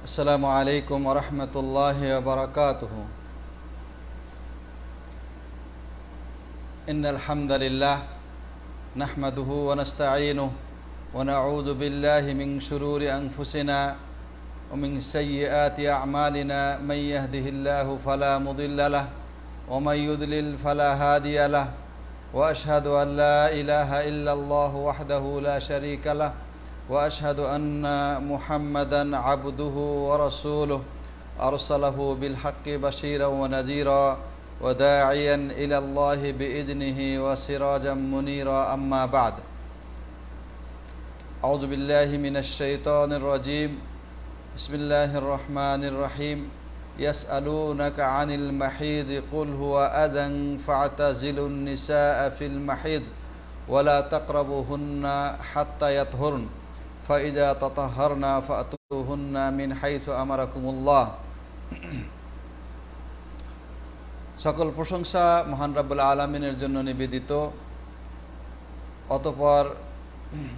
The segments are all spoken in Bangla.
السلام عليكم ورحمة الله وبركاته. إن الحمد لله نحمده ونستعينه ونعوذ بالله من شرور أنفسنا ومن سيئات أعمالنا. من يهده الله فلا مضل له ومن يضلل فلا هادي له، وأشهد أن لا إله إلا الله وحده لا شريك له، وأشهد أن محمدا عبده ورسوله أرسله بالحق بشيرا ونذيرا وداعيا إلى الله بإذنه وسراجا منيرا. أما بعد، أعوذ بالله من الشيطان الرجيم. بسم الله الرحمن الرحيم. يسألونك عن المحيض قل هو أذى فاعتزلوا النساء في المحيض ولا تقربوهن حتى يطهرن فإذا تطهرن فأتوهن من حيث أمركم الله. সকল প্রশংসা মহান রব্বুল আলামিনের জন্য নিবেদিত। অতঃপর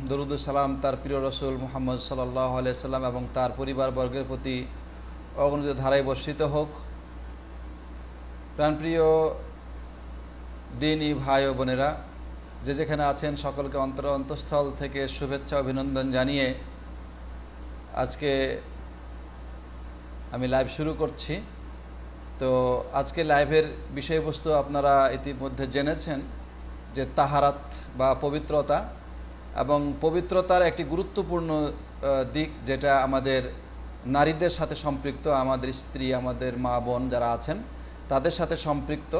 দরুদ ও সালাম তার প্রিয় রাসূল মুহাম্মদ সাল্লাল্লাহু আলাইহি সাল্লাম এবং তার পরিবারবর্গের প্রতি অগণিত ধারায় বর্ষিত হোক। প্রাণপ্রিয় দিনী ভাই ও বোনেরা, যে যেখানে আছেন সকলকে অন্তঃস্থল থেকে শুভেচ্ছা অভিনন্দন জানিয়ে আজকে আমি লাইভ শুরু করছি। তো আজকে লাইভের বিষয়বস্তু আপনারা ইতিমধ্যে জেনেছেন যে তাহারাত বা পবিত্রতা, এবং পবিত্রতার একটি গুরুত্বপূর্ণ দিক যেটা আমাদের নারীদের সাথে সম্পৃক্ত, আমাদের স্ত্রী, আমাদের মা বোন যারা আছেন তাদের সাথে সম্পৃক্ত।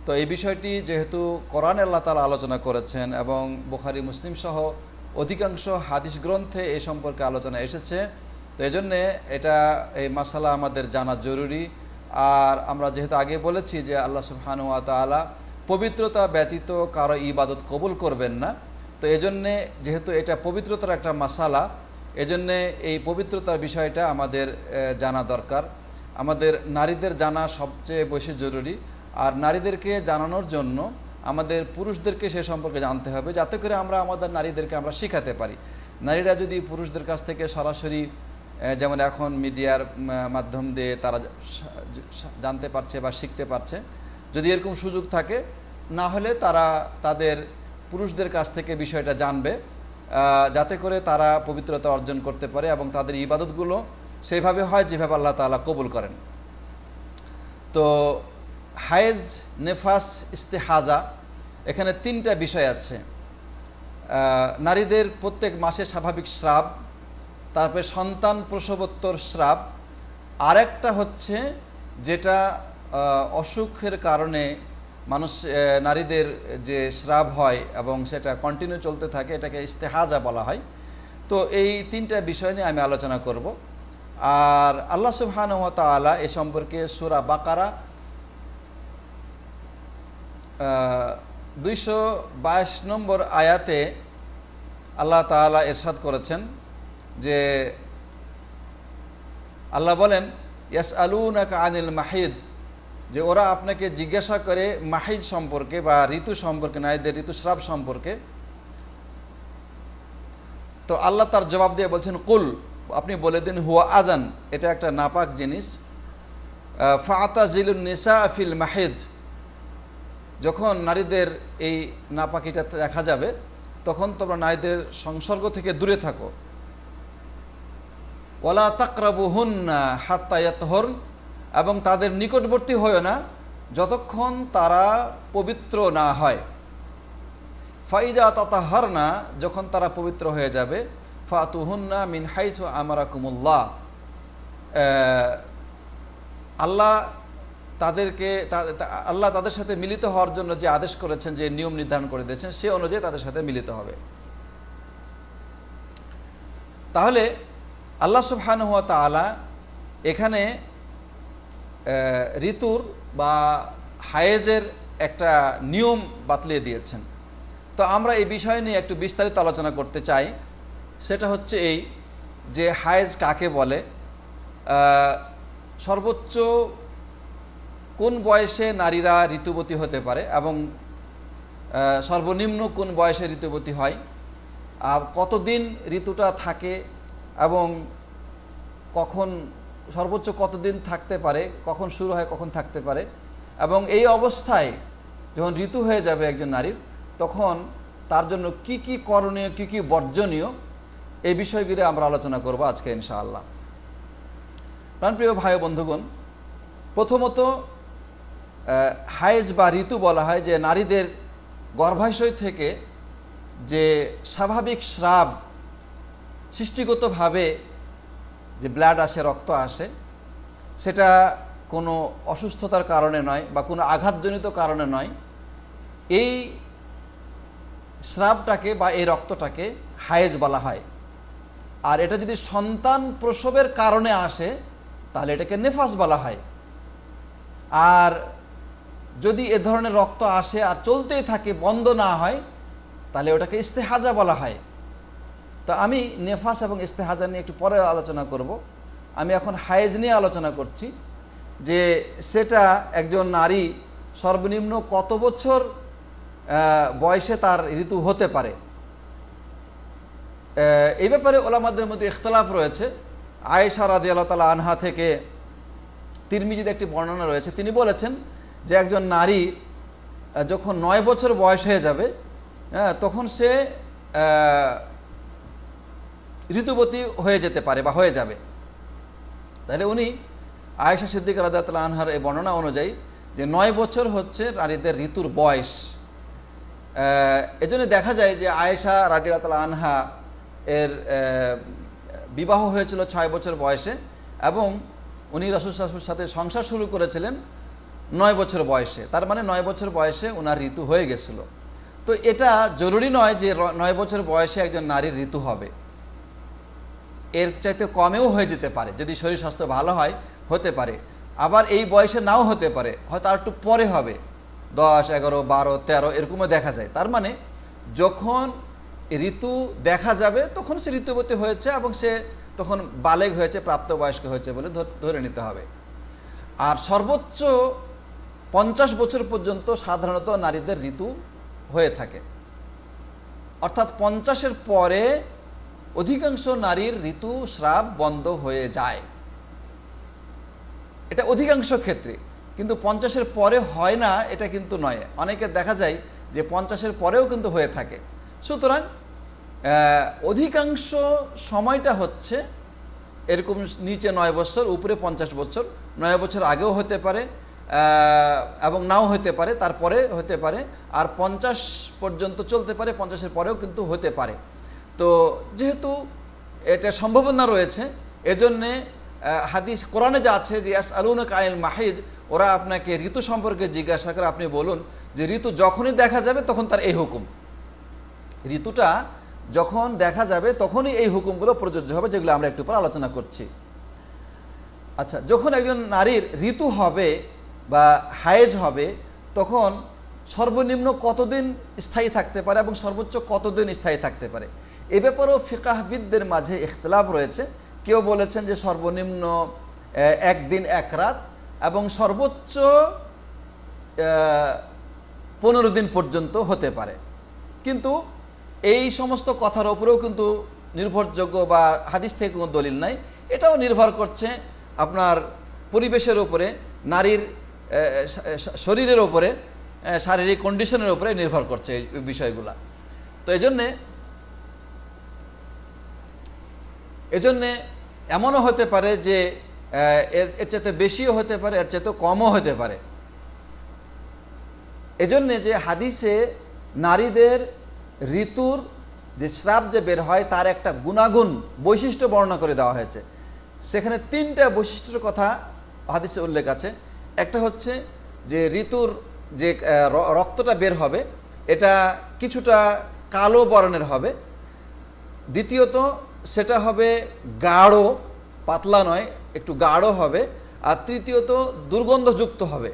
তো এই বিষয়টি যেহেতু কোরআনে আল্লাহ তাআলা আলোচনা করেছেন এবং বুখারী মুসলিম সহ অধিকাংশ হাদিস গ্রন্থে এই সম্পর্কে আলোচনা এসেছে, তো এই জন্যে এই মাসালা আমাদের জানা জরুরি। আর আমরা যেহেতু আগে বলেছি যে আল্লাহ সুবহানাহু ওয়া তাআলা পবিত্রতা ব্যতীত কারো ইবাদত কবুল করবেন না, তো এজন্যে যেহেতু এটা পবিত্রতার একটা মাসালা, এজন্যে এই পবিত্রতার বিষয়টা আমাদের জানা দরকার। আমাদের নারীদের জানা সবচেয়ে বেশি জরুরি। আর নারীদেরকে জানানোর জন্য আমাদের পুরুষদেরকে সে সম্পর্কে জানতে হবে, যাতে করে আমরা আমাদের নারীদেরকে আমরা শেখাতে পারি। নারীরা যদি পুরুষদের কাছ থেকে সরাসরি, যেমন এখন মিডিয়ার মাধ্যম দিয়ে তারা জানতে পারছে বা শিখতে পারছে, যদি এরকম সুযোগ থাকে, না হলে তারা তাদের পুরুষদের কাছ থেকে বিষয়টা জানবে, যাতে করে তারা পবিত্রতা অর্জন করতে পারে এবং তাদের ইবাদতগুলো সেভাবে হয় যেভাবে আল্লাহ তাআলা কবুল করেন। তো হায়েজ, নেফাস, ইস্তেহাজা, এখানে তিনটা বিষয় আছে। নারীদের প্রত্যেক মাসে স্বাভাবিক স্রাব, তারপরে সন্তান প্রসবোত্তর স্রাব, আরেকটা হচ্ছে যেটা অসুখের কারণে নারীদের যে স্রাব হয় এবং সেটা কন্টিনিউ চলতে থাকে, এটাকে ইস্তেহাজা বলা হয়। তো এই তিনটা বিষয় নিয়ে আমি আলোচনা করব। আর আল্লাহ সুবহানাহু ওয়া তাআলা এ সম্পর্কে সূরা বাকারা 222 নম্বর আয়াতে আল্লাহ তাআলা ইরশাদ করেছেন যে আল্লাহ বলেন, ইয়াসআলুনাকা আনিল মাহিদ, যে ওরা আপনাকে জিজ্ঞাসা করে মাহিদ সম্পর্কে বা ঋতু সম্পর্কে, নারীদের ঋতুস্রাব সম্পর্কে। তো আল্লাহ তার জবাব দিয়ে বলছেন, কুল, আপনি বলে দিন, হুয়া আযান, এটা একটা নাপাক জিনিস। ফাতাজিলুন নিসা ফিল মাহিদ, যখন নারীদের এই নাপাকিটা দেখা যাবে তখন তোমরা নারীদের সংসর্গ থেকে দূরে থাকো। ওয়ালা তাকরাবুহুন্না হাত্তা ইয়াতহুরন, এবং তাদের নিকটবর্তী হয়ো না যতক্ষণ তারা পবিত্র না হয়। ফাইজা তাতাহারনা, যখন তারা পবিত্র হয়ে যাবে, ফাতুহুন্না মিন হাইসু আমারাকুমুল্লাহ, আল্লাহ তাদের সাথে মিলিত হওয়ার জন্য যে আদেশ করেছেন, যে নিয়ম নির্ধারণ করে দিয়েছেন, সে অনুযায়ী তাদের সাথে মিলিত হবে। তাহলে আল্লাহ সুবহানাহু ওয়া তাআলা এখানে ঋতুর বা হায়েজের একটা নিয়ম বাতলিয়ে দিয়েছেন। তো আমরা এই বিষয় নিয়ে একটু বিস্তারিত আলোচনা করতে চাই। সেটা হচ্ছে এই যে হায়েজ কাকে বলে, সর্বোচ্চ কোন বয়সে নারীরা ঋতুবতী হতে পারে এবং সর্বনিম্ন কোন বয়সে ঋতুবতী হয়, আর কতদিন ঋতুটা থাকে, এবং কখন সর্বোচ্চ কতদিন থাকতে পারে, কখন শুরু হয়, কখন থাকতে পারে, এবং এই অবস্থায় যখন ঋতু হয়ে যাবে একজন নারীর, তখন তার জন্য কি কি করণীয়, কি কি বর্জনীয়, এই বিষয়গুলো আমরা আলোচনা করব আজকে ইনশাআল্লাহ। প্রাণপ্রিয় ভাই বন্ধুগণ, প্রথমত হায়েজ বা ঋতু বলা হয় যে নারীদের গর্ভাশয় থেকে যে স্বাভাবিক স্রাব, সৃষ্টিগতভাবে যে ব্লাড আসে, রক্ত আসে, সেটা কোনো অসুস্থতার কারণে নয় বা কোনো আঘাতজনিত কারণে নয়। এই স্রাবটাকে বা এই রক্তটাকে হায়েজ বলা হয়। আর এটা যদি সন্তান প্রসবের কারণে আসে তাহলে এটাকে নেফাস বলা হয়। আর যদি এ ধরনের রক্ত আসে আর চলতেই থাকে, বন্ধ না হয়, তাহলে ওটাকে ইস্তেহাজা বলা হয়। তো আমি নেফাস এবং ইস্তেহাজা নিয়ে একটু পরে আলোচনা করব। আমি এখন হায়েজ নিয়ে আলোচনা করছি, যে সেটা একজন নারী সর্বনিম্ন কত বছর বয়সে তার ঋতু হতে পারে। এই ব্যাপারে ওলামাদের মধ্যে ইখতিলাফ রয়েছে। আয়েশা রাদিয়াল্লাহু তাআলা আনহা থেকে তিরমিজিতে একটি বর্ণনা রয়েছে, তিনি বলেছেন যে একজন নারী যখন 9 বছর বয়স হয়ে যাবে, তখন সে ঋতুবতী হয়ে যেতে পারে বা হয়ে যাবে। তাহলে উনি আয়েশা সিদ্দিকা রাদিয়াল্লাহু তাআলা আনহার এই বর্ণনা অনুযায়ী যে 9 বছর হচ্ছে নারীদের ঋতুর বয়স। এজন্য দেখা যায় যে আয়েশা রাদিয়াল্লাহু তাআলা আনহা এর বিবাহ হয়েছিল 6 বছর বয়সে, এবং উনি রাসূল সাল্লাল্লাহু আলাইহি ওয়াসাল্লামের সাথে সংসার শুরু করেছিলেন 9 বছর বয়সে। তার মানে 9 বছর বয়সে ওনার ঋতু হয়ে গেছিল। তো এটা জরুরি নয় যে 9 বছর বয়সে একজন নারীর ঋতু হবে, এর চাইতে কমেও হয়ে যেতে পারে। যদি শরীর স্বাস্থ্য ভালো হয় হতে পারে, আবার এই বয়সে নাও হতে পারে, হয়তো আর একটু পরে হবে, 10, 11, 12, 13 এরকমও দেখা যায়। তার মানে যখন ঋতু দেখা যাবে তখন সে ঋতুবতী হয়েছে এবং সে তখন বালেগ হয়েছে, প্রাপ্তবয়স্ক হয়েছে বলে ধরে নিতে হবে। আর সর্বোচ্চ 50 বছর পর্যন্ত সাধারণত নারীদের ঋতু হয়ে থাকে, অর্থাৎ 50-এর পরে অধিকাংশ নারীর ঋতু স্রাব বন্ধ হয়ে যায়। এটা অধিকাংশ ক্ষেত্রে, কিন্তু 50-এর পরে হয় না এটা কিন্তু নয়। অনেকে দেখা যায় যে 50-এর পরেও কিন্তু হয়ে থাকে। সুতরাং অধিকাংশ সময়টা হচ্ছে এরকম নিচে 9 বছর, উপরে 50 বছর। 9 বছর আগেও হতে পারে এবং নাও হতে পারে, তারপরে হতে পারে, আর 50 পর্যন্ত চলতে পারে, 50-এর পরেও কিন্তু হতে পারে। তো যেহেতু এটা সম্ভাবনা রয়েছে, এজন্যে হাদিস কোরআনে যা আছে যে ইয়াসআলুনাকা আনিল মাহিদ, ওরা আপনাকে ঋতু সম্পর্কে জিজ্ঞাসা করে, আপনি বলুন যে ঋতু যখনই দেখা যাবে তখন তার এই হুকুম। ঋতুটা যখন দেখা যাবে তখনই এই হুকুমগুলো প্রযোজ্য হবে, যেগুলো আমরা একটু পর আলোচনা করছি। আচ্ছা, যখন একজন নারীর ঋতু হবে বা হায়েজ হবে, তখন সর্বনিম্ন কতদিন স্থায়ী থাকতে পারে এবং সর্বোচ্চ কতদিন স্থায়ী থাকতে পারে, এ ব্যাপারেও ফিকাহবিদদের মাঝে ইখতিলাফ রয়েছে। কেউ বলেছেন যে সর্বনিম্ন 1 দিন 1 রাত এবং সর্বোচ্চ 15 দিন পর্যন্ত হতে পারে। কিন্তু এই সমস্ত কথার উপরেও কিন্তু নির্ভরযোগ্য বা হাদিস থেকে কোনো দলিল নাই। এটাও নির্ভর করছে আপনার পরিবেশের উপরে, নারীর শরীরের উপরে, শারীরিক কন্ডিশনের উপরে নির্ভর করছে এই বিষয়গুলা। তো এজন্যে এমনও হতে পারে যে এর চাইতে বেশিও হতে পারে, এর চাইতে কমও হতে পারে। এজন্যে যে হাদিসে নারীদের ঋতুর যে স্রাব যে বের হয় তার একটা গুণাগুণ বৈশিষ্ট্য বর্ণনা করে দেওয়া হয়েছে। সেখানে 3টা বৈশিষ্ট্যের কথা হাদিসে উল্লেখ আছে। একটা হচ্ছে যে ঋতুর যে রক্তটা বের হবে এটা কিছুটা কালো বর্ণের হবে। দ্বিতীয়ত সেটা হবে গাঢ়, পাতলা নয়, একটু গাঢ় হবে। আর তৃতীয়ত দুর্গন্ধযুক্ত হবে।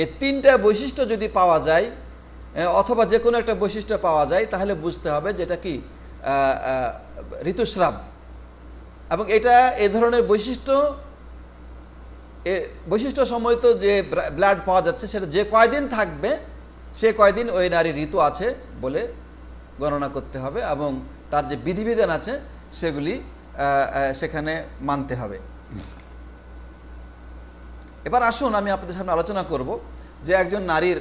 এই 3টা বৈশিষ্ট্য যদি পাওয়া যায় অথবা যে কোনো একটা বৈশিষ্ট্য পাওয়া যায়, তাহলে বুঝতে হবে যেটা কি ঋতুস্রাব। এবং এটা এই ধরনের বৈশিষ্ট্য সম্বলিত যে ব্লাড পাওয়া যাচ্ছে, সেটা যে কয়দিন থাকবে সে কয়দিন ওই নারীর ঋতু আছে বলে গণনা করতে হবে, এবং তার যে বিধিবিধান আছে সেগুলি সেখানে মানতে হবে। এবার আসুন আমি আপনাদের সামনে আলোচনা করব যে একজন নারীর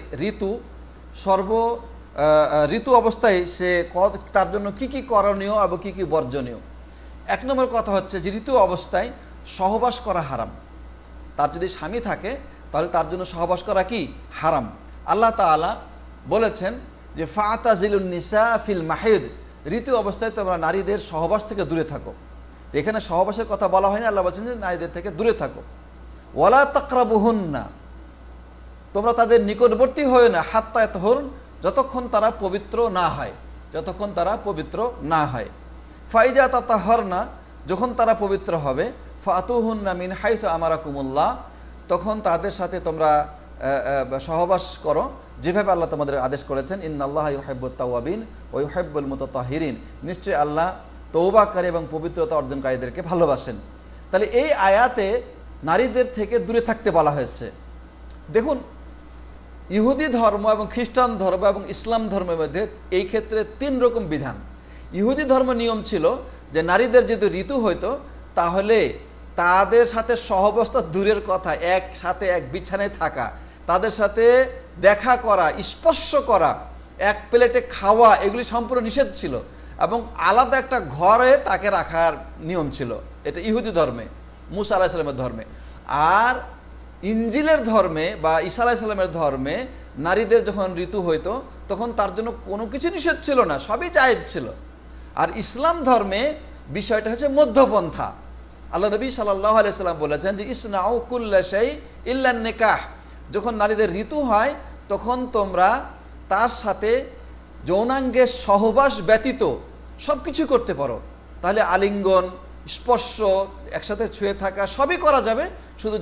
ঋতু অবস্থায় সে তার জন্য কি কি করণীয় এবং কি কি বর্জনীয়। 1 নম্বর কথা হচ্ছে যে ঋতু অবস্থায় সহবাস করা হারাম। তার যদি স্বামী থাকে তাহলে তার জন্য সহবাস করা কি হারাম। আল্লাহ তাআলা বলেছেন যে ফাতাজিলুন নিসা ফিল মাহিদ, ঋতু অবস্থায় তোমরা নারীদের সহবাস থেকে দূরে থাকো। এখানে সহবাসের কথা বলা হয়নি, আল্লাহ বলছেন যে নারীদের থেকে দূরে থাকো। ওয়ালা তাকরাবুহুন্না, তোমরা তাদের নিকটবর্তী হও না, হাত্তা ইয়াতহুরন, যতক্ষণ তারা পবিত্র না হয়। ফাইজা তাতাহহারনা, যখন তারা পবিত্র হবে, ফাতুহুন্না মিন হাইসু আমারাকুমুল্লাহ, তখন তাদের সাথে তোমরা সহবাস করো যেভাবে আল্লাহ তোমাদের আদেশ করেছেন। ইন্নাল্লাহা ইউহিব্বুত তাওয়াবিন ওয়া ইউহিব্বুল মুতাতাহহিরিন, নিশ্চয়ই আল্লাহ তওবাকারী এবং পবিত্রতা অর্জনকারীদেরকে ভালোবাসেন। তাহলে এই আয়াতে নারীদের থেকে দূরে থাকতে বলা হয়েছে। দেখুন, ইহুদি ধর্ম এবং খ্রিস্টান ধর্ম এবং ইসলাম ধর্মের মধ্যে এই ক্ষেত্রে 3 রকম বিধান। ইহুদি ধর্ম নিয়ম ছিল যে নারীদের যদি ঋতু হইতো তাহলে তাদের সাথে সহবস্তা দূরের কথা, একসাথে এক বিছানায় থাকা, তাদের সাথে দেখা করা, স্পর্শ করা, এক প্লেটে খাওয়া, এগুলি সম্পূর্ণ নিষেধ ছিল এবং আলাদা একটা ঘরে তাকে রাখার নিয়ম ছিল। এটা ইহুদি ধর্মে, মুসা আলাইহিস সালামের ধর্মে। আর ইনজিলের ধর্মে বা ঈসা আলাইহিস সালামের ধর্মে নারীদের যখন ঋতু হইতো তখন তার জন্য কোনো কিছু নিষেধ ছিল না, সবই জায়েজ ছিল। আর ইসলাম ধর্মে বিষয়টা হচ্ছে মধ্যপন্থা। আল্লাহ নবী সাল্লাল্লাহু আলাইহি সাল্লাম বলেছেন যে ইসনাউ কুল্লা শাই ইল্লা নিকাহ, যখন নারীদের ঋতু হয় তখন তোমরা তার সাথে যৌনাঙ্গের সহবাস ব্যতীত সবকিছু করতে পারো। তাহলে আলিঙ্গন, স্পর্শ, একসাথে ছুঁয়ে থাকা সবই করা যাবে, শুধু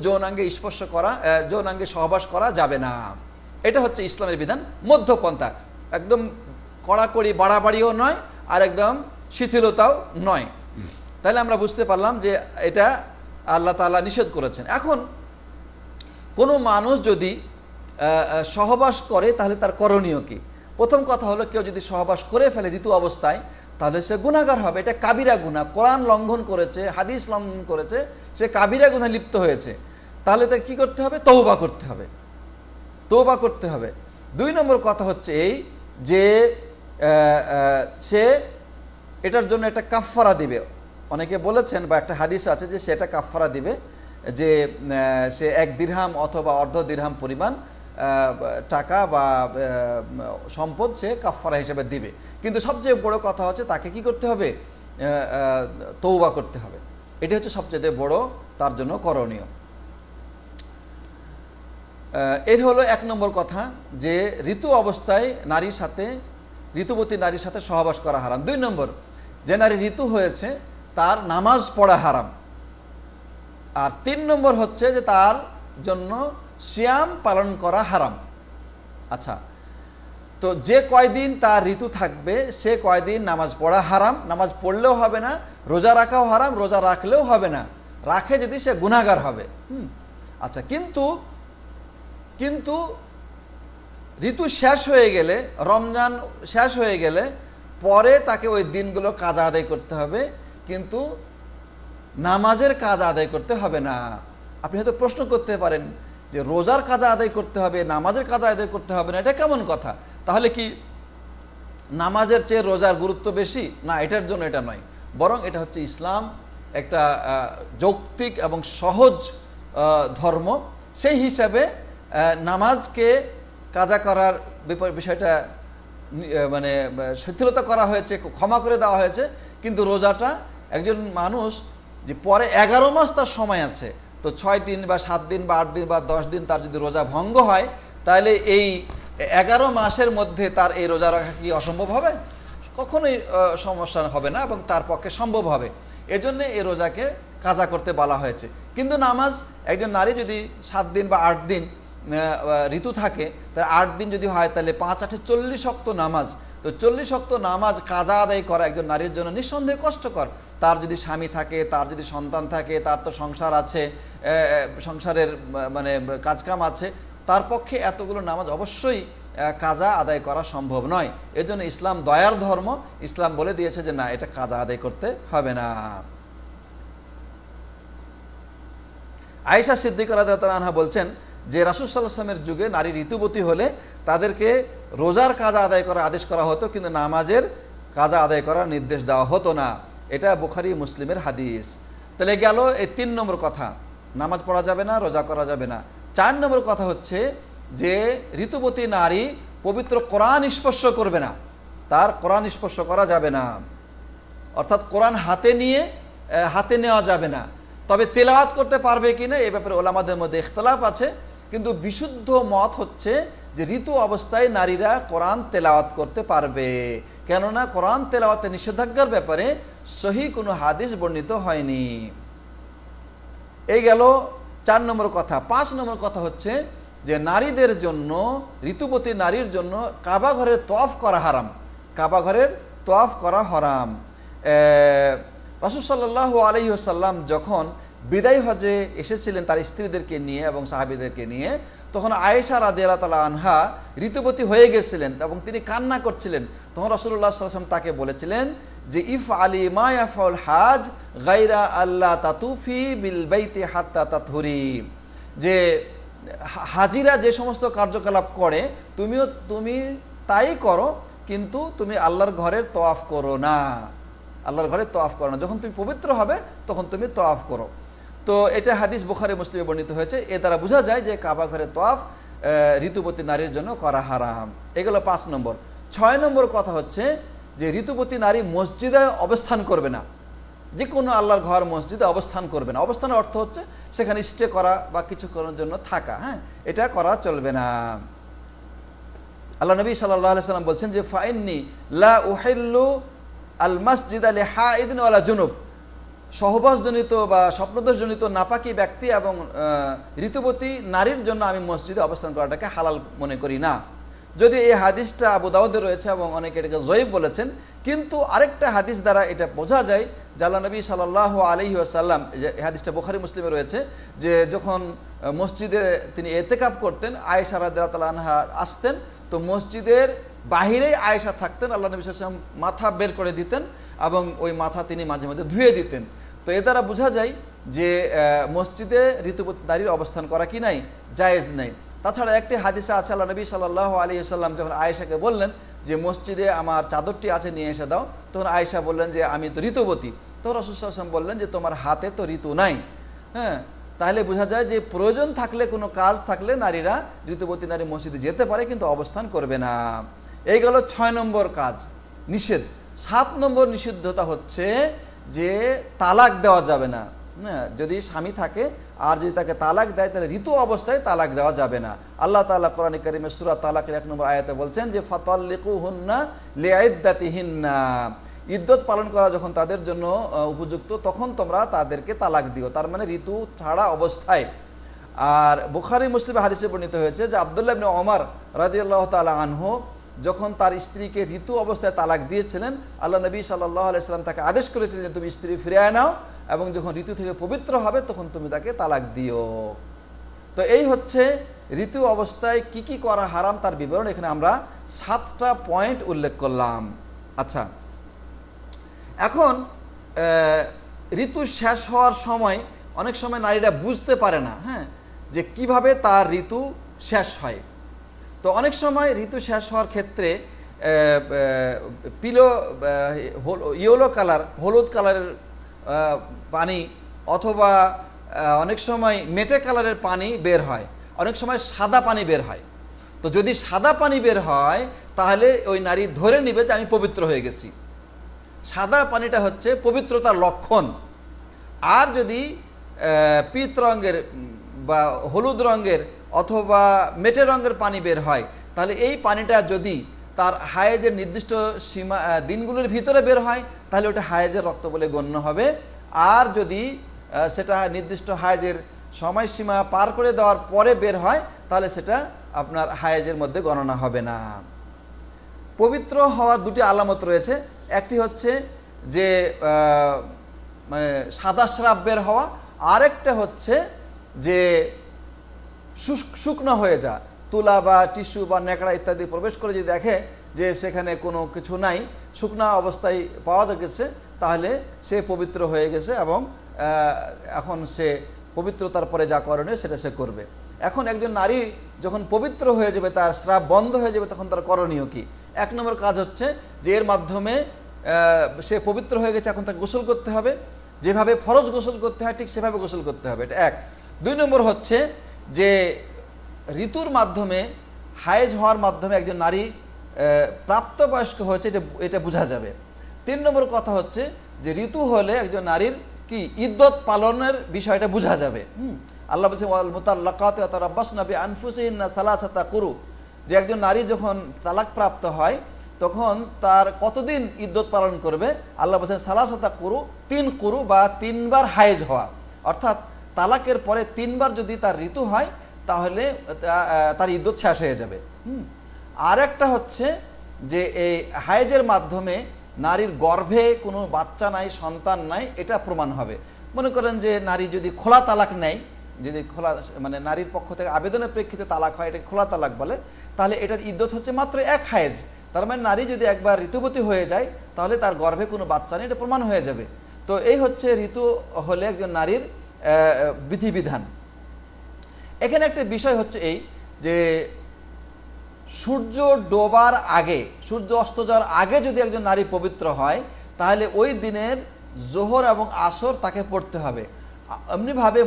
যৌনাঙ্গে সহবাস করা যাবে না। এটা হচ্ছে ইসলামের বিধান, মধ্যপন্থা, একদম কড়াকড়ি বাড়াবাড়িও নয় আর একদম শিথিলতাও নয়। তাহলে আমরা বুঝতে পারলাম যে এটা আল্লাহ তাআলা নিষেধ করেছেন। এখন কোনো মানুষ যদি সহবাস করে তাহলে তার করণীয় কি? প্রথম কথা হলো, কেউ যদি সহবাস করে ফেলে ঋতু অবস্থায় তাহলে সে গুনাহগার হবে। এটা কাবিরা গুনাহ, কোরআন লঙ্ঘন করেছে, হাদিস লঙ্ঘন করেছে, সে কাবিরা গুনাহে লিপ্ত হয়েছে। তাহলে তাকে কি করতে হবে? তওবা করতে হবে। 2 নম্বর কথা হচ্ছে এই যে সে এটার জন্য একটা কাফফারা দিবে। অনেকে বলেছেন বা একটা হাদিস আছে যে সেটা কাফফারা দিবে, যে সে 1 দিরহাম অথবা অর্ধ দিরহাম পরিমাণ টাকা বা সম্পদ সে কাফফারা হিসেবে দিবে। কিন্তু সবচেয়ে বড় কথা হচ্ছে তাকে কি করতে হবে? তওবা করতে হবে। এটি হচ্ছে সবচেয়ে বড় তার জন্য করণীয়। এর হলো 1 নম্বর কথা যে ঋতু অবস্থায় ঋতুবতী নারীর সাথে সহবাস করা হারাম। 2 নম্বর, যে নারী ঋতু হয়েছে তার নামাজ পড়া হারাম। আর 3 নম্বর হচ্ছে যে তার জন্য সিয়াম পালন করা হারাম। আচ্ছা, তো যে কয়দিন তার ঋতু থাকবে সে কয়দিন নামাজ পড়া হারাম, নামাজ পড়লেও হবে না, রোজা রাখাও হারাম, রোজা রাখলেও হবে না, রাখে যদি সে গুনাহগার হবে। আচ্ছা, কিন্তু ঋতু শেষ হয়ে গেলে, রমজান শেষ হয়ে গেলে পরে তাকে ওই দিনগুলো কাজা আদায় করতে হবে, কিন্তু নামাজের কাজ আদায় করতে হবে না। আপনি হয়তো প্রশ্ন করতে পারেন যে রোজার কাজা আদায় করতে হবে, নামাজের কাজা আদায় করতে হবে না, এটা কেমন কথা? তাহলে কি নামাজের চেয়ে রোজার গুরুত্ব বেশি? না, এটার জন্য এটা নয়, বরং এটা হচ্ছে ইসলাম একটা যৌক্তিক এবং সহজ ধর্ম। সেই হিসাবে নামাজকে কাজা করার বিষয়টা মানে শিথিলতা করা হয়েছে, ক্ষমা করে দেওয়া হয়েছে। কিন্তু রোজাটা একজন মানুষ যে পরে 11 মাস তার সময় আছে, তো 6 দিন বা 7 দিন বা 8 দিন বা 10 দিন তার যদি রোজা ভঙ্গ হয় তাহলে এই 11 মাসের মধ্যে তার এই রোজা রাখা কি অসম্ভব হবে? কখনোই সমস্যা হবে না এবং তার পক্ষে সম্ভব হবে। এজন্য এই রোজাকে কাজা করতে বলা হয়েছে। কিন্তু নামাজ, একজন নারী যদি 7 দিন বা 8 দিন ঋতু থাকে, তার 8 দিন যদি হয় তাহলে 5 8 40 ওয়াক্ত নামাজ। তো 40 ওয়াক্ত নামাজ কাজা আদায় করা একজন নারীর জন্য নিঃসন্দেহে কষ্টকর। তার যদি স্বামী থাকে, তার যদি সন্তান থাকে, তার তো সংসার আছে, সংসারের মানে কাজকাম আছে, তার পক্ষে এতগুলো নামাজ অবশ্যই কাজা আদায় করা সম্ভব নয়। এজন্য ইসলাম দয়ার ধর্ম। ইসলাম বলে দিয়েছে যে না, এটা কাজা আদায় করতে হবে না। আয়েশা সিদ্দিকা রাদিয়াল্লাহু আনহা বলছেন যে রাসূল সাল্লাল্লাহু আলাইহি ওয়াসাল্লামের যুগে নারী ঋতুবতী হলে তাদেরকে রোজার কাজা আদায় করার আদেশ করা হতো, কিন্তু নামাজের কাজা আদায় করার নির্দেশ দেওয়া হতো না। এটা বুখারী মুসলিমের হাদিস। তাহলে গেল এই 3 নম্বর কথা, নামাজ পড়া যাবে না, রোজা করা যাবে না। 4 নম্বর কথা হচ্ছে যে ঋতুবতী নারী পবিত্র কোরআন স্পর্শ করবে না, তার কোরআন স্পর্শ করা যাবে না, অর্থাৎ কোরআন হাতে নেওয়া যাবে না। তবে তেলাওয়াত করতে পারবে কিনা এই ব্যাপারে ওলামাদের মধ্যে ইখতিলাফ আছে, কিন্তু বিশুদ্ধ মত হচ্ছে যে ঋতু অবস্থায় নারীরা কোরআন তেলাওয়াত করতে পারবে, কেননা কোরআন তেলাওয়াতের নিষেধাজ্ঞার ব্যাপারে সহিহ কোনো হাদিস বর্ণিত হয়নি। এই গেল 4 নম্বর কথা। 5 নম্বর কথা হচ্ছে যে নারীদের জন্য, ঋতুবতী নারীর জন্য কাবা ঘরের তওয়াফ করা হারাম, কাবা ঘরের তওয়াফ করা হারাম। রাসূল সাল্লাল্লাহু আলাইহি ওয়াসাল্লাম যখন বিদায় হজে এসেছিলেন তার স্ত্রীদেরকে নিয়ে এবং সাহাবীদেরকে নিয়ে, তখন আয়েশা রাদিয়াল্লাহু তাআলা আনহা ঋতুবতী হয়ে গেছিলেন এবং তিনি কান্না করছিলেন। তখন রাসূলুল্লাহ সাল্লাল্লাহু আলাইহি ওয়াসাল্লাম তাকে বলেছিলেন যে ইফআলি মা ইয়াফআল হাজ গায়রা আল্লা তাতুফি বিল বাইতি হাত্তা তাতহুরি, যে হাজিরা যে সমস্ত কার্যকলাপ করে তুমি তাই করো, কিন্তু তুমি আল্লাহর ঘরের তওয়াফ করো না, আল্লাহর ঘরে তওয়াফ করো না, যখন তুমি পবিত্র হবে তখন তুমি তওয়াফ করো। তো এটা হাদিস বুখারী মুসলিমে বর্ণিত হয়েছে। এ দ্বারা বোঝা যায় যে কাবা ঘরে তওয়াফ ঋতুবতী নারীর জন্য করা হারাম। এগুলো 5 নম্বর। 6 নম্বর কথা হচ্ছে যে ঋতুবতী নারী মসজিদে অবস্থান করবে না, যে কোনো আল্লাহর ঘর মসজিদে অবস্থান করবে না। অবস্থানের অর্থ হচ্ছে সেখানে স্টে করা বা কিছু করার জন্য থাকা, হ্যাঁ, এটা করা চলবে না। আল্লাহ নবী সাল্লাল্লাহু আলাইহি ওয়াসাল্লাম বলছেন যে ফাইন্নি লা উহিল্লু আল মাসজিদা লিহাইদিন ওয়ালা জুনুব, সহবাসজনিত বা স্বপ্নদোষজনিত নাপাকি ব্যক্তি এবং ঋতুবতী নারীর জন্য আমি মসজিদে অবস্থান করাটাকে হালাল মনে করি না। যদি এই হাদিসটা আবু দাউদে রয়েছে এবং অনেকে এটাকে জয়ীফ বলেছেন, কিন্তু আরেকটা হাদিস দ্বারা এটা বোঝা যায় যে আল্লাহ নবী সাল্লাল্লাহু আলাইহি ওয়াসাল্লাম, এই হাদিসটা বুখারী মুসলিমে রয়েছে, যে যখন মসজিদে তিনি ইতিকাফ করতেন, আয়েশা রাদিয়াল্লাহু তাআলা আনহা আসতেন, তো মসজিদের বাহিরেই আয়েশা থাকতেন, আল্লাহ নবী সাল্লাল্লাহু আলাইহি ওয়াসাল্লাম মাথা বের করে দিতেন এবং ওই মাথা তিনি মাঝে মাঝে ধুয়ে দিতেন। তো এ দ্বারা বোঝা যায় যে মসজিদে ঋতুবতী নারীর অবস্থান করা কি নাই, জায়েজ নাই। তাছাড়া একটি হাদিসে আছে, আল্লাহ নবী সাল্লাল্লাহু আলাইহি ওয়াসাল্লাম যখন আয়েশাকে বললেন যে মসজিদে আমার চাদরটি আছে নিয়ে এসে দাও, তখন আয়েশা বললেন যে আমি তো ঋতুবতী। তখন রাসূল সাল্লাল্লাহু আলাইহি ওয়াসাল্লাম বললেন যে তোমার হাতে তো ঋতু নাই। হ্যাঁ, তাহলে বোঝা যায় যে প্রয়োজন থাকলে, কোনো কাজ থাকলে নারীরা, ঋতুবতী নারী মসজিদে যেতে পারে, কিন্তু অবস্থান করবে না। এই গেল 6 নম্বর কাজ, নিষেধ। 7 নম্বর নিষিদ্ধতা হচ্ছে যে তালাক দেওয়া যাবে না। হ্যাঁ, যদি স্বামী থাকে আর যদি তাকে তালাক দেয় তাহলে ঋতু অবস্থায় তালাক দেওয়া যাবে না। আল্লাহ তাআলা কোরআন কারীমে সূরা তালাকের 1 নম্বর আয়াতে বলছেন যে ফাতাল্লিকুহুন্না লিইদ্দাতিহিন্না, ইদ্যত পালন করা যখন তাদের জন্য উপযুক্ত তখন তোমরা তাদেরকে তালাক দিও, তার মানে ঋতু ছাড়া অবস্থায়। আর বুখারী মুসলিমে হাদিসে বর্ণিত হয়েছে যে আব্দুল্লাহ ইবনে ওমর রাদিয়াল্লাহু তাআলা আনহু যখন তার স্ত্রীকে ঋতু অবস্থায় তালাক দিয়েছিলেন, আল্লাহ নবী সাল্লাল্লাহু আলাইহি ওয়াসাল্লাম তাকে আদেশ করেছিলেন যে তুমি স্ত্রী ফিরিয়ে নাও এবং যখন ঋতু থেকে পবিত্র হবে তখন তুমি তাকে তালাক দিও। তো এই হচ্ছে ঋতু অবস্থায় কি কি করা হারাম তার বিবরণ। এখানে আমরা 7টা পয়েন্ট উল্লেখ করলাম। আচ্ছা, এখন ঋতু শেষ হওয়ার সময় অনেক সময় নারীরা বুঝতে পারে না, হ্যাঁ, যে কিভাবে তার ঋতু শেষ হয়। তো অনেক সময় ঋতু শেষ হওয়ার ক্ষেত্রে ইয়েলো কালার, হলুদ কালারের পানি, অথবা অনেক সময় মেটে কালারের পানি বের হয়, অনেক সময় সাদা পানি বের হয়। তো যদি সাদা পানি বের হয় তাহলে ওই নারী ধরে নিবে যে আমি পবিত্র হয়ে গেছি। সাদা পানিটা হচ্ছে পবিত্রতার লক্ষণ। আর যদি পিত রঙের বা হলুদ রঙের অথবা মেটে রঙের পানি বের হয় তাহলে এই পানিটা যদি তার হায়েজের নির্দিষ্ট সীমা দিনগুলোর ভিতরে বের হয় তাহলে ওটা হায়েজের রক্ত বলে গণ্য হবে। আর যদি সেটা নির্দিষ্ট হায়েজের সময়সীমা পার করে দেওয়ার পরে বের হয় তাহলে সেটা আপনার হায়েজের মধ্যে গণনা হবে না। পবিত্র হওয়ার 2টি আলামত রয়েছে। একটি হচ্ছে যে মানে সাদা স্রাব বের হওয়া, আরেকটা হচ্ছে যে শুকনো হয়ে যা, তুলা বা টিস্যু বা ন্যাকড়া ইত্যাদি প্রবেশ করে যদি দেখে যে সেখানে কোনো কিছু নাই, শুকনা অবস্থায় পাওয়া গেছে, তাহলে সে পবিত্র হয়ে গেছে এবং এখন সে পবিত্রতার পরে যা করণীয় সেটা সে করবে। এখন একজন নারী যখন পবিত্র হয়ে যাবে, তার স্রাব বন্ধ হয়ে যাবে, তখন তার করণীয় কি? 1 নম্বর কাজ হচ্ছে যে এর মাধ্যমে সে পবিত্র হয়ে গেছে, এখন তাকে গোসল করতে হবে, যেভাবে ফরজ গোসল করতে হয় ঠিক সেভাবে গোসল করতে হবে, এটা 1। 2 নম্বর হচ্ছে যে ঋতুর মাধ্যমে, হায়েজ হওয়ার মাধ্যমে একজন নারী প্রাপ্তবয়স্ক হয়েছে এটা বোঝা যাবে। 3 নম্বর কথা হচ্ছে যে ঋতু হলে একজন নারীর কি ইদ্যত পালনের বিষয়টা বোঝা যাবে। আল্লাহ বলছেন ওয়াল মুতাল্লাকাতু ইয়াতারাব্বাসনা বিআনফুসিহিন্না সালাসাতা কুরু, যে একজন নারী যখন তালাক প্রাপ্ত হয় তখন তার কতদিন ইদ্যত পালন করবে? আল্লাহ বলছেন সালাসাতা কুরু, 3 কুরু বা 3 বার হায়েজ হওয়া, অর্থাৎ তালাকের পরে 3 বার যদি তার ঋতু হয় তাহলে তার ইদ্যত শেষ হয়ে যাবে। আর একটা হচ্ছে যে এই হায়েজের মাধ্যমে নারীর গর্ভে কোনো বাচ্চা নাই, সন্তান নাই, এটা প্রমাণ হবে। মনে করেন যে নারী যদি খোলা তালাক নেয়, যদি খোলা মানে নারীর পক্ষ থেকে আবেদনের প্রেক্ষিতে তালাক হয়, এটাকে খোলা তালাক বলে, তাহলে এটার ইদ্যত হচ্ছে মাত্র 1 হায়েজ। তার মানে নারী যদি একবার ঋতুবতী হয়ে যায় তাহলে তার গর্ভে কোনো বাচ্চা নেই, এটা প্রমাণ হয়ে যাবে। তো এই হচ্ছে ঋতু হলে একজন নারীর বিধিবিধান। এখানে একটা বিষয় হচ্ছে এই যে সূর্য ডোবার আগে, সূর্য অস্ত যাওয়ার আগে যদি একজন নারী পবিত্র হয় তাহলে ওই দিনের জোহর এবং আসর তাকে পড়তে হবে। এমনিভাবে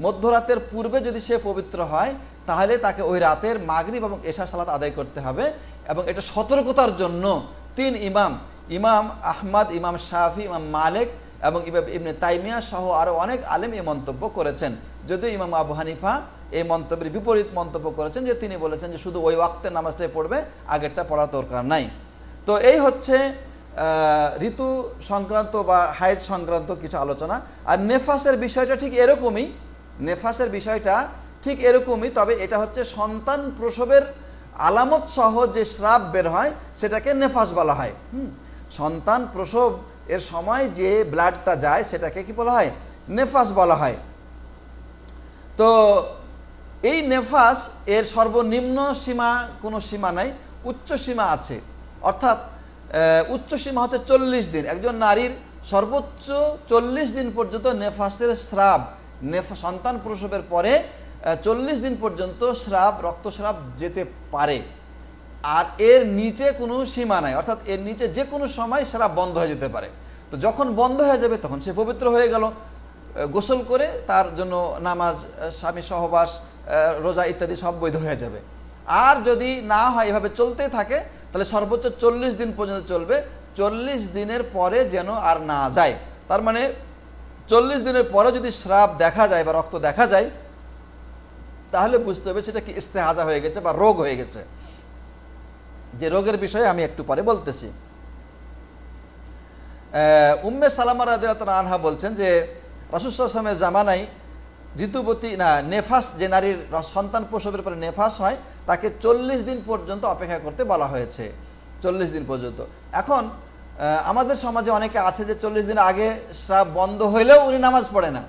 মধ্যরাতের পূর্বে যদি সে পবিত্র হয় তাহলে তাকে ওই রাতের মাগরিব এবং এশা সালাত আদায় করতে হবে। এবং এটা সতর্কতার জন্য 3 ইমাম আহমদ, ইমাম শাফি, ইমাম মালিক এবং ইবনে তাইমিয়া সহ আরো অনেক আলেম এই মন্তব্য করেছেন। যদিও ইমাম আবু হানিফা এই মন্তব্যের বিপরীত মন্তব্য করেছেন, যে তিনি বলেছেন যে শুধু ওই ওয়াক্তের নামাজটাই পড়বে, আগেরটা পড়া দরকার নাই। তো এই হচ্ছে ঋতু সংক্রান্ত বা হায়েজ সংক্রান্ত কিছু আলোচনা। আর নেফাসের বিষয়টা ঠিক এরকমই, তবে এটা হচ্ছে সন্তান প্রসবের আলামত সহ যে স্রাব বের হয় সেটাকে নেফাস বলা হয়। সন্তান প্রসব এর সময় যে ব্লাডটা যায় সেটাকে কি বলা হয়? নেফাস বলা হয়। তো এই নেফাস এর সর্বনিম্ন সীমা কোনো সীমা নাই, উচ্চ সীমা আছে। অর্থাৎ উচ্চ সীমা হচ্ছে 40 দিন। একজন নারীর সর্বোচ্চ 40 দিন পর্যন্ত নেফাসের স্রাব, সন্তান প্রসবের পরে 40 দিন পর্যন্ত রক্তস্রাব যেতে পারে। আর এর নিচে কোনো সীমা নাই, অর্থাৎ এর নিচে যে কোনো সময় স্রাব বন্ধ হয়ে যেতে পারে। তো যখন বন্ধ হয়ে যাবে তখন সে পবিত্র হয়ে গেল, গোসল করে তার জন্য নামাজ, স্বামী সহবাস, রোজা ইত্যাদি সব বৈধ হয়ে যাবে। আর যদি না হয়, এভাবে চলতেই থাকে, তাহলে সর্বোচ্চ 40 দিন পর্যন্ত চলবে। 40 দিনের পরে যেন আর না যায়। তার মানে 40 দিনের পরে যদি স্রাব দেখা যায় বা রক্ত দেখা যায় তাহলে বুঝতে হবে সেটা কি ইস্তেহাজা হয়ে গেছে বা রোগ হয়ে গেছে। যে রোগের বিষয়ে আমি একটু পরে বলতেছি। উম্মে সালামা রাদিয়াল্লাহু আনহা বলছেন যে রাসূল সাল্লাল্লাহু আলাইহি ওয়াসাল্লামের জামানায় নেফাস, যে নারীর সন্তান প্রসবের পরে নেফাস হয় তাকে 40 দিন পর্যন্ত অপেক্ষা করতে বলা হয়েছে। 40 দিন পর্যন্ত। এখন আমাদের সমাজে অনেকে আছে যে 40 দিন আগে স্রাব বন্ধ হইলেও উনি নামাজ পড়ে না,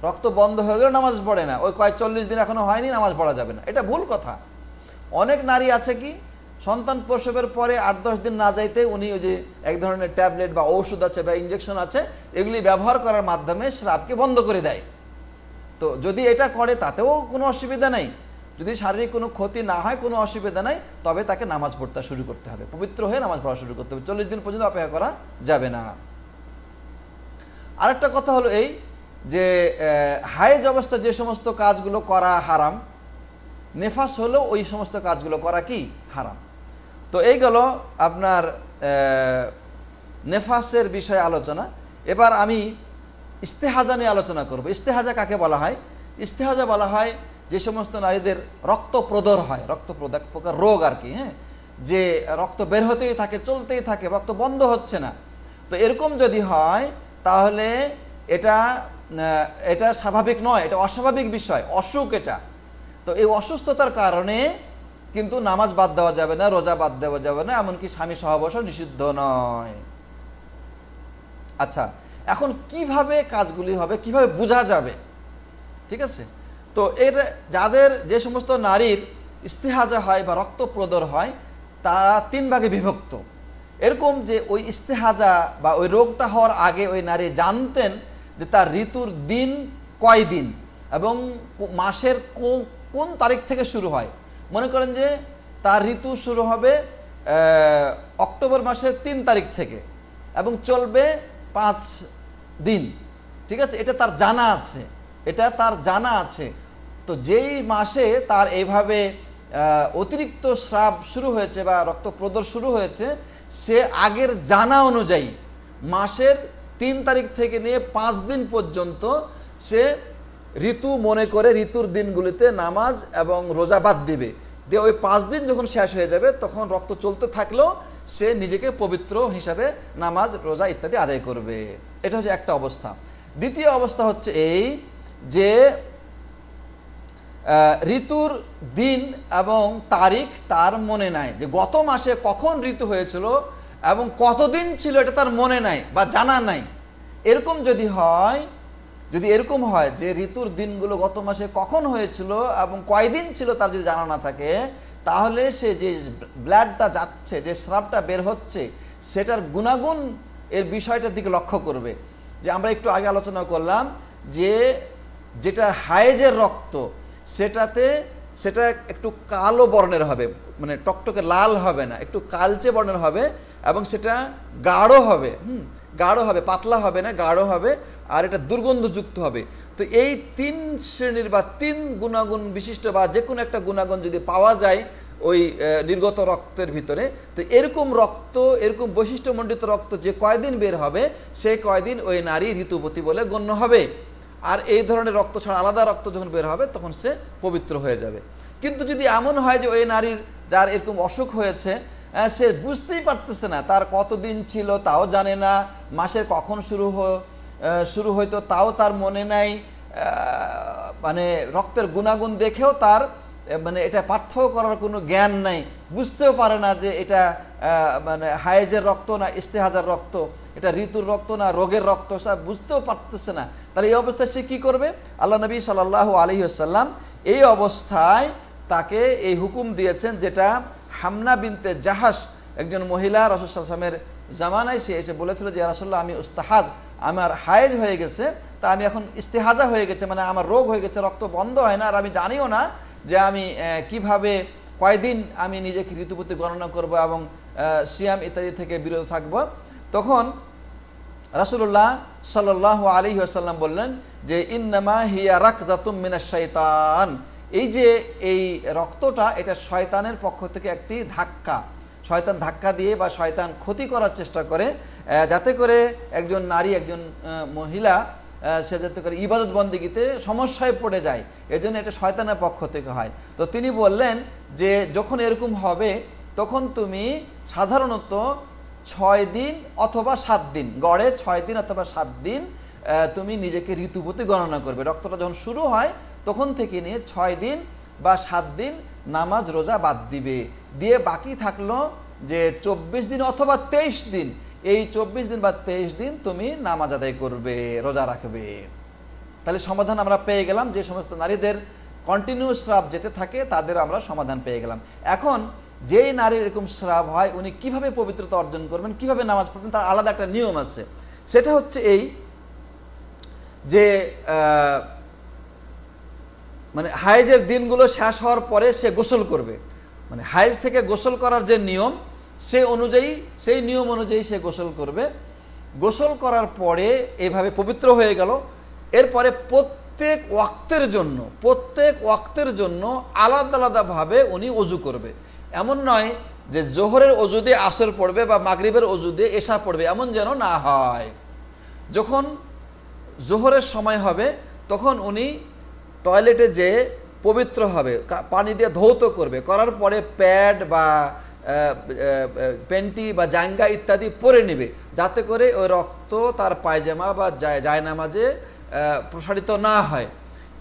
রক্ত বন্ধ হয়ে গেলেও নামাজ পড়ে না, ওই 40 দিন এখনো হয়নি, নামাজ পড়া যাবে না। এটা ভুল কথা। অনেক নারী আছে কি সন্তান প্রসবের পরে 8-10 দিন না যাইতে উনি ওই যে এক ধরনের ট্যাবলেট বা ঔষধ আছে বা ইনজেকশন আছে, এগুলি ব্যবহার করার মাধ্যমে স্রাবকে বন্ধ করে দেয়। তো যদি এটা করে তাতেও কোনো অসুবিধা নাই, যদি শারীরিক কোনো ক্ষতি না হয়, কোনো অসুবিধা নাই, তবে তাকে নামাজ পড়তে শুরু করতে হবে, পবিত্র হয়ে নামাজ পড়া শুরু করতে হবে। 40 দিন পর্যন্ত অপেক্ষা করা যাবে না। আরেকটা কথা হলো এই যে হায়েজ অবস্থায় যে সমস্ত কাজগুলো করা হারাম, নেফাস হলেও ওই সমস্ত কাজগুলো করা কি হারাম। তো এই গেল আপনার নেফাসের বিষয়ে আলোচনা। এবার আমি ইস্তেহাজা নিয়ে আলোচনা করব। ইস্তেহাজা কাকে বলা হয়? ইস্তেহাজা বলা হয় যে সমস্ত নারীদের রক্ত প্রদর হয়, এক প্রকার রোগ আর কি, যে রক্ত বের হতেই থাকে, চলতেই থাকে, রক্ত বন্ধ হচ্ছে না। তো এরকম যদি হয় তাহলে এটা স্বাভাবিক নয়, এটা অস্বাভাবিক বিষয়, অসুখ এটা। তো এই অসুস্থতার কারণে কিন্তু নামাজ বাদ দেওয়া যাবে না, রোজা বাদ দেওয়া যাবে না, এমনকি স্বামী সহবাসও নিষিদ্ধ নয়। আচ্ছা, এখন কিভাবে কাজগুলি হবে, কিভাবে বোঝা যাবে? ঠিক আছে, তো যাদের যে সমস্ত নারীর ইস্তেহাজা হয় বা রক্ত প্রদর হয় তারা 3 ভাগে বিভক্ত। এরকম যে ওই ইস্তেহাজা বা ওই রোগটা হওয়ার আগে ওই নারী জানতেন যে তার ঋতুর দিন কয় দিন এবং মাসের কোন তারিখ থেকে শুরু হয়। মনে করেন যে তার ঋতু শুরু হবে অক্টোবর মাসের 3 তারিখ থেকে এবং চলবে 5 দিন, ঠিক আছে, এটা তার জানা আছে। তো যেই মাসে তার এইভাবে অতিরিক্ত স্রাব শুরু হয়েছে বা রক্ত প্রদর শুরু হয়েছে, সে আগের জানা অনুযায়ী মাসের 3 তারিখ থেকে নিয়ে 5 দিন পর্যন্ত সে ঋতু মনে করে ঋতুর দিনগুলিতে নামাজ এবং রোজা বাদ দিবে। দিয়ে ওই 5 দিন যখন শেষ হয়ে যাবে তখন রক্ত চলতে থাকলেও সে নিজেকে পবিত্র হিসাবে নামাজ রোজা ইত্যাদি আদায় করবে। এটা হচ্ছে একটা অবস্থা। দ্বিতীয় অবস্থা হচ্ছে এই যে ঋতুর দিন এবং তারিখ তার মনে নাই, যে গত মাসে কখন ঋতু হয়েছিল এবং কতদিন ছিল এটা তার মনে নাই বা জানা নাই। এরকম যদি এরকম হয় যে ঋতুর দিনগুলো গত মাসে কখন হয়েছিল এবং কয়দিন ছিল তার যদি জানা না থাকে, তাহলে সে যে ব্লাডটা যাচ্ছে, যে স্রাবটা বের হচ্ছে, সেটার গুণাগুণ এর বিষয়টার দিকে লক্ষ্য করবে। যে আমরা একটু আগে আলোচনা করলাম যে যেটা হায়েজের রক্ত সেটা একটু কালো বর্ণের হবে, মানে টকটকে লাল হবে না, একটু কালচে বর্ণের হবে এবং সেটা গাঢ় হবে, পাতলা হবে না, গাঢ় হবে, আর এটা দুর্গন্ধযুক্ত হবে। তো এই 3 শ্রেণীর বা 3 গুণাগুণ বিশিষ্ট বা যে কোনো একটা গুণাগুণ যদি পাওয়া যায় ওই নির্গত রক্তের ভিতরে, তো এরকম বৈশিষ্ট্যমণ্ডিত রক্ত যে কয়দিন বের হবে সেই কয়দিন ওই নারী ঋতুবতী বলে গণ্য হবে। আর এই ধরনের রক্ত ছাড়া আলাদা রক্ত যখন বের হবে তখন সে পবিত্র হয়ে যাবে। কিন্তু যদি এমন হয় যে ওই নারীর যার এরকম অসুখ হয়েছে, সে বুঝতেই পারতেছে না, তার কতদিন ছিল তাও জানে না, মাসের কখন শুরু হইতো তাও তার মনে নাই, মানে রক্তের গুণাগুণ দেখেও তার মানে এটা পার্থক্য করার কোনো জ্ঞান নাই, বুঝতেও পারে না যে এটা মানে হায়েজের রক্ত না ইস্তেহাজার রক্ত, এটা ঋতুর রক্ত না রোগের রক্ত, সব বুঝতেও পারতেছে না। তাহলে এই অবস্থায় সে কি করবে? আল্লাহ নবী সাল্লাল্লাহু আলাইহি ওয়াসাল্লাম এই অবস্থায় তাকে এই হুকুম দিয়েছেন, যেটা হামনা বিনতে জাহাস একজন মহিলা রাসূল সাল্লাল্লাহু আলাইহি ওয়াসাল্লামের জামানায় সে এসে বলেছিল যে ইয়া রাসূলুল্লাহ, আমি উস্তাহাদ, আমার হায়েজ হয়ে গেছে, তা আমি এখন ইস্তেহাজা হয়ে গেছে, মানে আমার রোগ হয়ে গেছে, রক্ত বন্ধ হয় না, আর আমি জানিও না যে আমি কিভাবে কয়দিন আমি নিজেকে ঋতুপতি গণনা করব এবং সিয়াম ইত্যাদি থেকে বিরত থাকব। তখন রাসূলুল্লাহ সাল্লাল্লাহু আলাইহি ওয়াসাল্লাম বললেন যে ইন্নামা হিয়া রাকদাতুম মিনাশ শাইতান, এই যে এই রক্তটা এটা শয়তানের পক্ষ থেকে একটি ধাক্কা, শয়তান ধাক্কা দিয়ে বা শয়তান ক্ষতি করার চেষ্টা করে, যাতে করে একজন নারী একজন মহিলা সে যাতে করে ইবাদত বন্দেগীতে সমস্যায় পড়ে যায়, এজন্য এটা শয়তানের পক্ষ থেকে হয়। তো তিনি বললেন যে যখন এরকম হবে তখন তুমি সাধারণত 6 দিন অথবা 7 দিন, গড়ে 6 দিন অথবা 7 দিন তুমি নিজেকে ঋতুপতি গণনা করবে। রক্তটা যখন শুরু হয় তখন থেকে নিয়ে 6 দিন বা 7 দিন নামাজ রোজা বাদ দিবে, দিয়ে বাকি থাকলো যে 24 দিন অথবা 23 দিন, এই 24 দিন বা 23 দিন তুমি নামাজ আদায় করবে, রোজা রাখবে। তাহলে সমাধান আমরা পেয়ে গেলাম, যে সমস্ত নারীদের কন্টিনিউ স্রাব যেতে থাকে তাদের আমরা সমাধান পেয়ে গেলাম। এখন যেই নারীর এরকম স্রাব হয় উনি কিভাবে পবিত্রতা অর্জন করবেন, কিভাবে নামাজ পড়বেন, তার আলাদা একটা নিয়ম আছে। সেটা হচ্ছে এই যে মানে হায়েজের দিনগুলো শেষ হওয়ার পরে সে গোসল করবে, মানে হায়েজ থেকে গোসল করার যে নিয়ম সেই নিয়ম অনুযায়ী সে গোসল করবে। গোসল করার পরে এইভাবে পবিত্র হয়ে গেল, এরপরে প্রত্যেক ওয়াক্তের জন্য আলাদা আলাদাভাবে উনি ওযু করবে। এমন নয় যে জোহরের ওযু দিয়ে আসর পড়বে বা মাগরিবের ওযু দিয়ে এশা পড়বে, এমন যেন না হয়। যখন জোহরের সময় হবে তখন উনি টয়লেটে যেয়ে পবিত্র হবে, পানি দিয়ে ধৌত করবে, করার পরে প্যাড বা প্যান্টি বা জাঙ্গা ইত্যাদি পরে নেবে, যাতে করে ওই রক্ত তার পায়জামা বা জায়নামাজে প্রসারিত না হয়,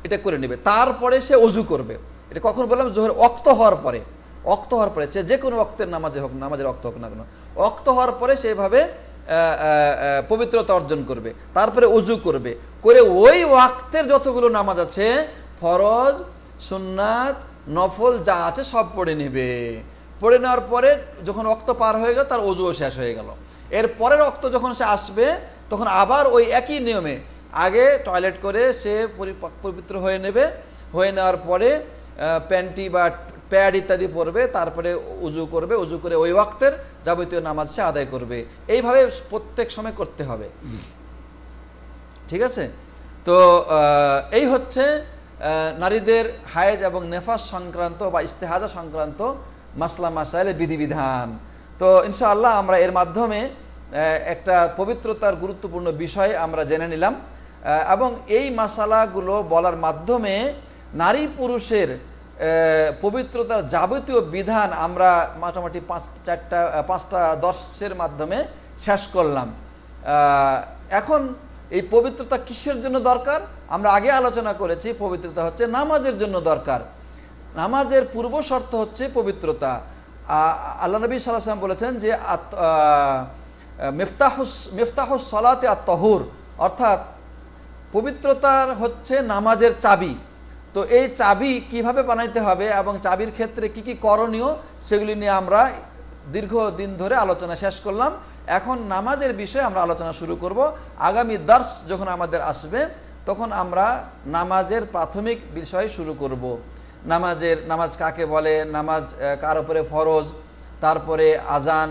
এটা করে নেবে। তারপরে সে ওযু করবে। এটা কখন বললাম? জোহর ওয়াক্ত হওয়ার পরে সে যে কোনো ওয়াক্তের নামাজের ওয়াক্ত হোক না কেন, ওয়াক্ত হওয়ার পরে সেভাবে পবিত্রতা অর্জন করবে। তারপরে ওযু করবে, করে ওই ওয়াক্তের যতগুলো নামাজ আছে ফরজ, সুন্নাত, নফল যা আছে সব পড়ে নেবে। পড়ে নেওয়ার পরে যখন ওয়াক্ত পার হয়ে গেল তার ওযুও শেষ হয়ে গেল। এর পরের ওয়াক্ত যখন সে আসবে তখন আবার ওই একই নিয়মে আগে টয়লেট করে সে পবিত্র হয়ে নেবে, হয়ে নেওয়ার পরে প্যান্টি বা প্যাড ইত্যাদি পরবে, তারপরে উজু করবে, উজু করে ওই ওয়াক্তের যাবতীয় নামাজ সে আদায় করবে। এইভাবে প্রত্যেক সময় করতে হবে, ঠিক আছে? তো এই হচ্ছে নারীদের হায়েজ এবং নেফাস সংক্রান্ত বা ইস্তেহাজা সংক্রান্ত মাসলা মাসাইলের বিধিবিধান। তো ইনশাআল্লাহ আমরা এর মাধ্যমে একটা পবিত্রতার গুরুত্বপূর্ণ বিষয় আমরা জেনে নিলাম, এবং এই মাসালাগুলো বলার মাধ্যমে নারী পুরুষের পবিত্রতার যাবতীয় বিধান আমরা মোটামুটি পাঁচটা দর্শের মাধ্যমে শেষ করলাম। এখন এই পবিত্রতা কিসের জন্য দরকার? আমরা আগে আলোচনা করেছি, পবিত্রতা হচ্ছে নামাজের জন্য দরকার। নামাজের পূর্ব শর্ত হচ্ছে পবিত্রতা। আল্লাহ নবী সাল্লাল্লাহু আলাইহি ওয়াসাল্লাম বলেছেন যে মিফতাহুস সালাতে আত-তাহুর, অর্থাৎ পবিত্রতার হচ্ছে নামাজের চাবি। তো এই চাবি কিভাবে বানাইতে হবে এবং চাবির ক্ষেত্রে কি কি করণীয়, সেগুলি নিয়ে আমরা দীর্ঘদিন ধরে আলোচনা শেষ করলাম। এখন নামাজের বিষয়ে আমরা আলোচনা শুরু করব। আগামী দার্স যখন আমাদের আসবে তখন আমরা নামাজের প্রাথমিক বিষয় শুরু করব। নামাজ কাকে বলে, নামাজ কার উপরে ফরজ, তারপরে আজান,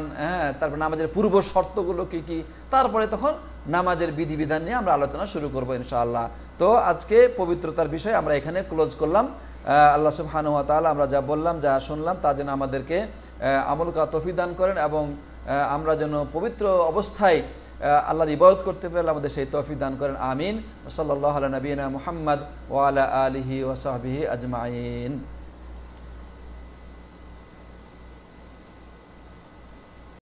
তারপরে নামাজের পূর্ব শর্তগুলো কি কি, তারপরে তখন নামাজের বিধিবিধান নিয়ে আমরা আলোচনা শুরু করব ইনশাআল্লাহ। তো আজকে পবিত্রতার বিষয় আমরা এখানে ক্লোজ করলাম। আল্লাহ সুবহানাহু ওয়া তাআলা আমরা যা বললাম, যা শুনলাম, তা যেন আমাদেরকে আমল করার তৌফিক দান করেন, এবং আমরা যেন পবিত্র অবস্থায় আল্লাহর ইবাদত করতে পারি, আমাদের সেই তৌফিক দান করেন। আমিন। সাল্লাল্লাহু আলা নবিয়িনা মুহাম্মদ ওয়া আলা আলিহি ওয়া সাহবিহি আজমাইন।